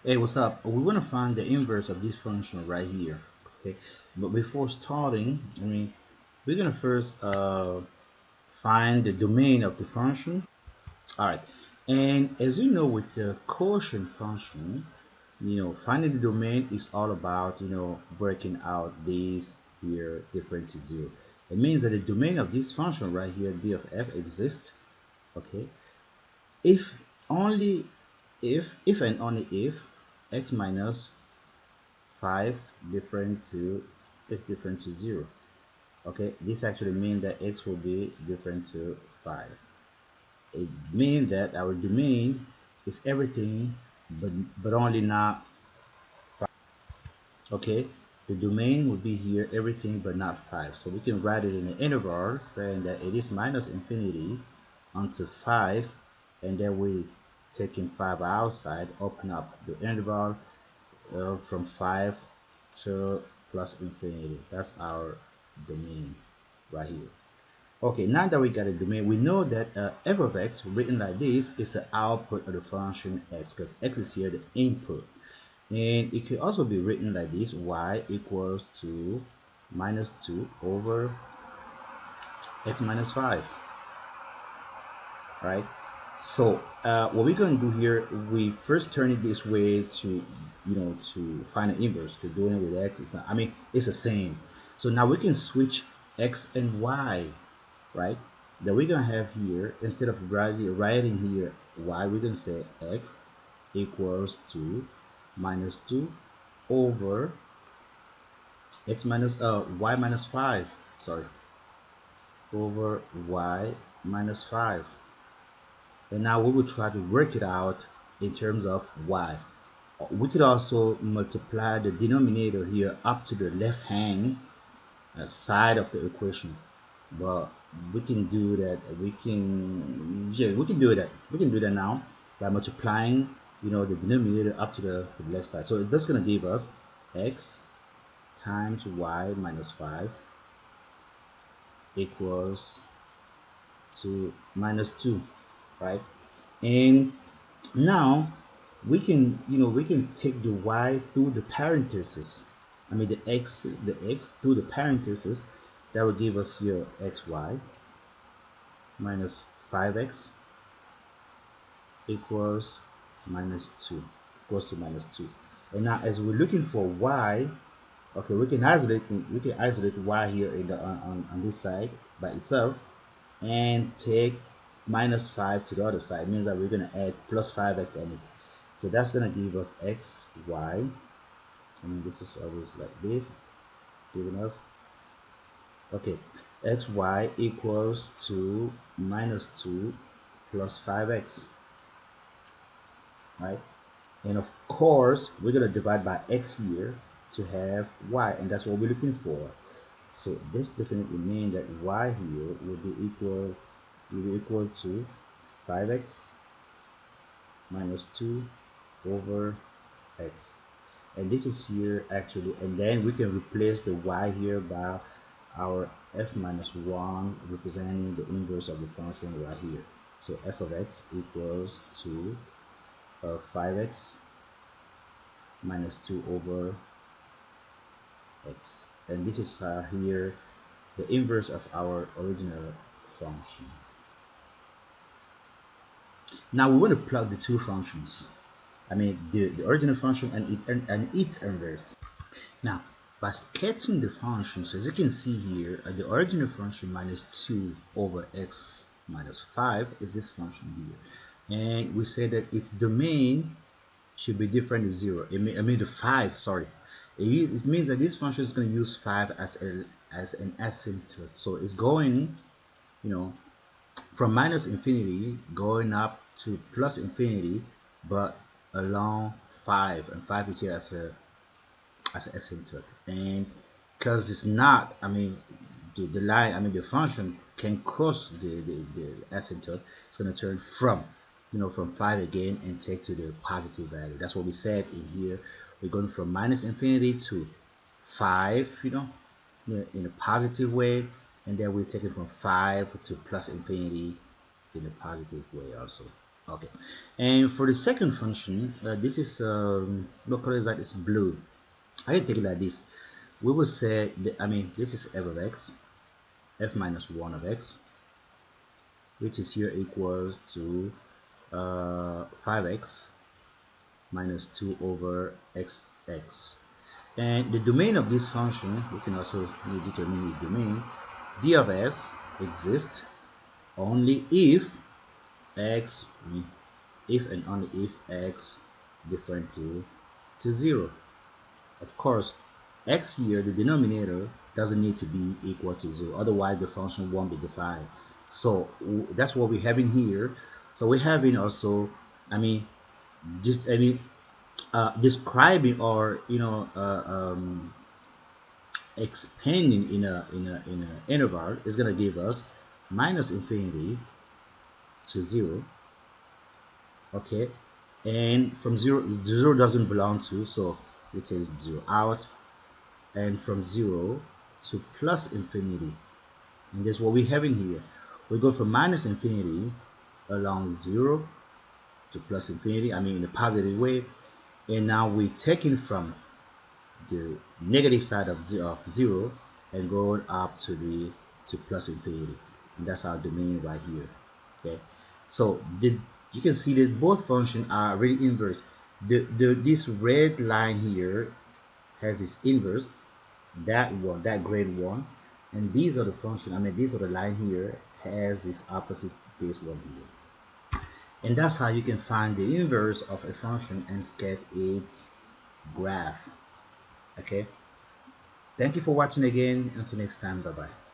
Hey, what's up? We want to find the inverse of this function right here. Okay, but before starting, we're gonna first find the domain of the function. All right, and as you know, with the quotient function, finding the domain is all about breaking out these here different to zero. It means that the domain of this function right here, d of f, exists. Okay, if only if and only if x minus 5 different to is different to 0. Okay, this actually means that x will be different to 5. It means that our domain is everything but only not 5. Okay, the domain will be here everything but not 5, so we can write it in an interval saying that it is minus infinity unto 5, and then we taking 5 outside, open up the interval from 5 to plus infinity. That's our domain right here. Okay, now that we got a domain, we know that f of x written like this is the output of the function x, because x is here the input. And it could also be written like this: y equals to minus 2 over x minus 5, right? So what we're going to do here, we first turn it this way to to find an inverse. To doing it with x, it's not, it's the same. So now we can switch x and y, right? That we're going to have here, instead of writing here y, we're going to say x equals to minus 2 over x minus y minus 5, sorry, over y minus 5. And now we will try to work it out in terms of y. We could also multiply the denominator here up to the left hand side of the equation, but we can do that. We can do that now by multiplying the denominator up to the left side. So that's going to give us x times y minus 5 equals to minus 2, right? And now we can take the y through the parenthesis. The x through the parenthesis. That will give us here xy minus 5x equals minus 2, equals to minus 2. And now as we're looking for y, okay, we can isolate y here in the on this side by itself, and take minus 5 to the other side. It means that we're going to add plus 5x on it. So that's going to give us xy. This is always like this, giving us, okay, xy equals to minus 2 plus 5x, right? And of course, we're going to divide by x here to have y, and that's what we're looking for. So this definitely means that y here will be equal to 5x minus 2 over x. And this is here actually, and then we can replace the y here by our f minus 1, representing the inverse of the function right here. So f of x equals to 5x minus 2 over x, and this is here the inverse of our original function. Now we want to plug the two functions, the original function and its inverse. Now by sketching the functions, as you can see here, the original function minus 2 over x minus 5 is this function here, and we say that its domain should be different to 0. The 5, sorry, it means that this function is going to use 5 as an asymptote. So it's going from minus infinity going up to plus infinity, but along 5, and 5 is here as an asymptote. And because it's not, the line, the function can cross the asymptote, it's going to turn from 5 again and take to the positive value. That's what we said in here. We're going from minus infinity to 5, in a positive way, and then we take it from 5 to plus infinity in a positive way also. Okay, and for the second function, this is what color is that? It's blue. I can take it like this. We will say I mean, this is f of x, f minus 1 of x, which is here equals to 5x minus 2 over xx. And the domain of this function, we can also determine the domain. D of s exists only if x, if and only if x different to 0. Of course, x here, the denominator, doesn't need to be equal to 0, otherwise the function won't be defined. So that's what we're having here. So we're having also, I mean, just describing or expanding in a interval is going to give us minus infinity to 0. Okay, and from 0 doesn't belong to, so we take 0 out, and from 0 to plus infinity, and that's what we're having here. We go from minus infinity along 0 to plus infinity, I mean in a positive way, and now we're taking from the negative side of 0 and going up to plus infinity, and that's our domain right here. Okay, so you can see that both functions are really inverse. This red line here has its inverse, that one, that grade one, and these are the function, I mean these are the line here has this opposite base one here. And that's how you can find the inverse of a function and sketch its graph. Okay, thank you for watching again. Until next time, bye bye.